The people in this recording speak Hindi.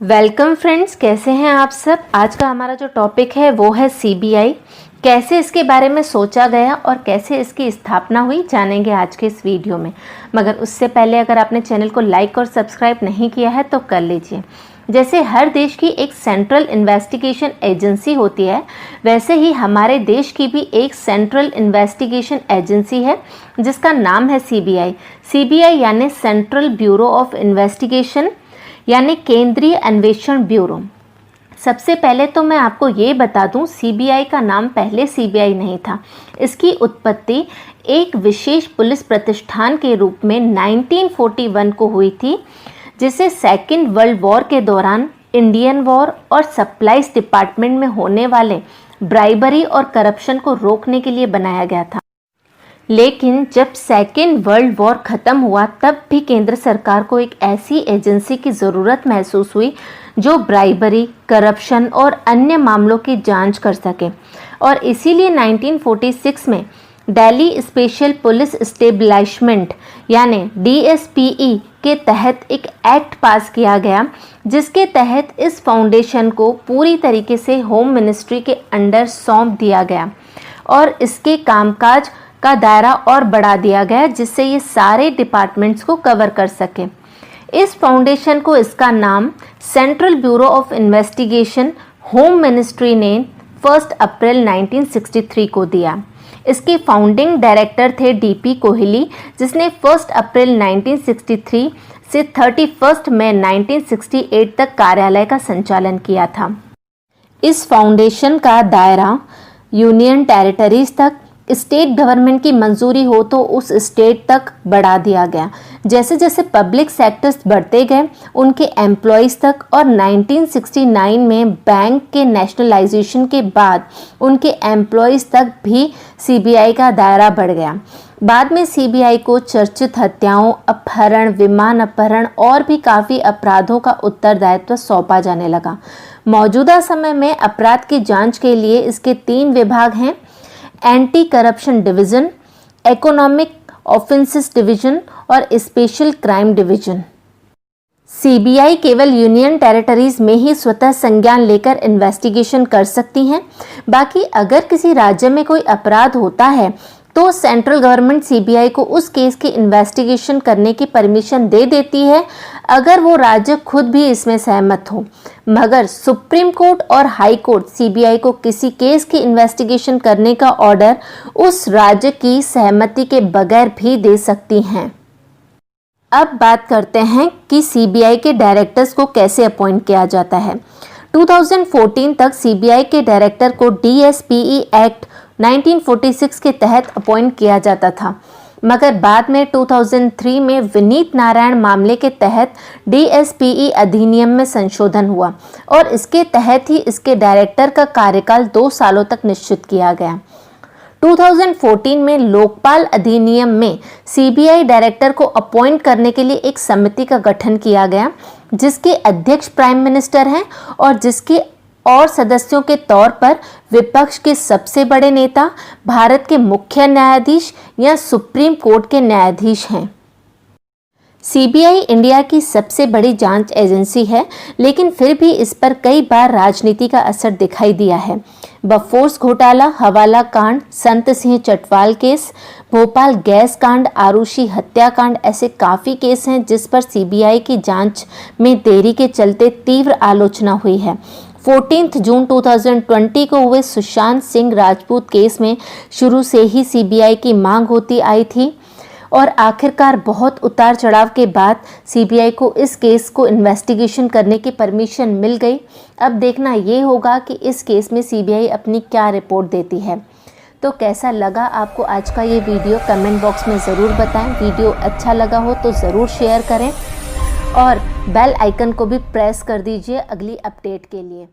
वेलकम फ्रेंड्स, कैसे हैं आप सब। आज का हमारा जो टॉपिक है वो है सीबीआई। कैसे इसके बारे में सोचा गया और कैसे इसकी स्थापना हुई जानेंगे आज के इस वीडियो में। मगर उससे पहले अगर आपने चैनल को लाइक और सब्सक्राइब नहीं किया है तो कर लीजिए। जैसे हर देश की एक सेंट्रल इन्वेस्टिगेशन एजेंसी होती है, वैसे ही हमारे देश की भी एक सेंट्रल इन्वेस्टिगेशन एजेंसी है जिसका नाम है सीबीआई। सीबीआई यानी सेंट्रल ब्यूरो ऑफ इन्वेस्टिगेशन यानी केंद्रीय अन्वेषण ब्यूरो। सबसे पहले तो मैं आपको ये बता दूं, सीबीआई का नाम पहले सीबीआई नहीं था। इसकी उत्पत्ति एक विशेष पुलिस प्रतिष्ठान के रूप में 1941 को हुई थी, जिसे सेकेंड वर्ल्ड वॉर के दौरान इंडियन वॉर और सप्लाईज डिपार्टमेंट में होने वाले ब्राइबरी और करप्शन को रोकने के लिए बनाया गया था। लेकिन जब सेकेंड वर्ल्ड वॉर ख़त्म हुआ तब भी केंद्र सरकार को एक ऐसी एजेंसी की ज़रूरत महसूस हुई जो ब्राइबरी, करप्शन और अन्य मामलों की जांच कर सके, और इसीलिए 1946 में दिल्ली स्पेशल पुलिस एस्टेब्लिशमेंट यानी DSPE के तहत एक एक्ट पास किया गया, जिसके तहत इस फाउंडेशन को पूरी तरीके से होम मिनिस्ट्री के अंडर सौंप दिया गया और इसके कामकाज का दायरा और बढ़ा दिया गया, जिससे ये सारे डिपार्टमेंट्स को कवर कर सके। इस फाउंडेशन को इसका नाम central bureau of investigation home ministry ने 1 अप्रैल 1963 को दिया। इसके फाउंडिंग डायरेक्टर थे DP कोहली, जिसने 1 अप्रैल 1963 से 31 मई 1968 तक कार्यालय का संचालन किया था। इस फाउंडेशन का दायरा यूनियन टेरिटरीज तक, स्टेट गवर्नमेंट की मंजूरी हो तो उस स्टेट तक बढ़ा दिया गया। जैसे जैसे पब्लिक सेक्टर्स बढ़ते गए उनके एम्प्लॉयज़ तक, और 1969 में बैंक के नेशनलाइजेशन के बाद उनके एम्प्लॉयज़ तक भी सीबीआई का दायरा बढ़ गया। बाद में सीबीआई को चर्चित हत्याओं, अपहरण, विमान अपहरण और भी काफ़ी अपराधों का उत्तरदायित्व सौंपा जाने लगा। मौजूदा समय में अपराध की जांच के लिए इसके 3 विभाग हैं: anti corruption division, economic offences division और स्पेशल क्राइम डिवीज़न। सीबीआई केवल यूनियन टेरिटरीज में ही स्वतः संज्ञान लेकर इन्वेस्टिगेशन कर सकती हैं। बाकी अगर किसी राज्य में कोई अपराध होता है तो सेंट्रल गवर्नमेंट सीबीआई को उस केस की इन्वेस्टिगेशन करने की परमिशन दे देती है, अगर वो राज्य खुद भी इसमें सहमत हो। मगर सुप्रीम कोर्ट और हाई कोर्ट सीबीआई को किसी केस की इन्वेस्टिगेशन करने का ऑर्डर उस राज्य की सहमति के बगैर भी दे सकती हैं। अब बात करते हैं कि सीबीआई के डायरेक्टर्स को कैसे अपॉइंट किया जाता है। 2014 तक सीबीआई के डायरेक्टर को DSPE एक्ट 1946 के तहत अपॉइंट किया जाता था, मगर बाद में 2003 में विनीत नारायण मामले के तहत DSPE अधिनियम में संशोधन हुआ और इसके तहत ही इसके डायरेक्टर का कार्यकाल 2 सालों तक निश्चित किया गया। 2014 में लोकपाल अधिनियम में सीबीआई डायरेक्टर को अपॉइंट करने के लिए एक समिति का गठन किया गया, जिसके अध्यक्ष प्राइम मिनिस्टर हैं और जिसके और सदस्यों के तौर पर विपक्ष के सबसे बड़े नेता, भारत के मुख्य न्यायाधीश या सुप्रीम कोर्ट के न्यायाधीश हैं। सीबीआई इंडिया की सबसे बड़ी जांच एजेंसी है, लेकिन फिर भी इस पर कई बार राजनीति का असर दिखाई दिया है। बफोर्स घोटाला, हवाला कांड, संत सिंह चटवाल केस, भोपाल गैस कांड, आरुषि हत्याकांड, ऐसे काफ़ी केस हैं जिस पर सीबीआई की जांच में देरी के चलते तीव्र आलोचना हुई है। 14 जून 2020 को हुए सुशांत सिंह राजपूत केस में शुरू से ही सीबीआई की मांग होती आई थी और आखिरकार बहुत उतार चढ़ाव के बाद सीबीआई को इस केस को इन्वेस्टिगेशन करने की परमिशन मिल गई। अब देखना ये होगा कि इस केस में सीबीआई अपनी क्या रिपोर्ट देती है। तो कैसा लगा आपको आज का ये वीडियो, कमेंट बॉक्स में ज़रूर बताएं। वीडियो अच्छा लगा हो तो ज़रूर शेयर करें और बेल आइकन को भी प्रेस कर दीजिए अगली अपडेट के लिए।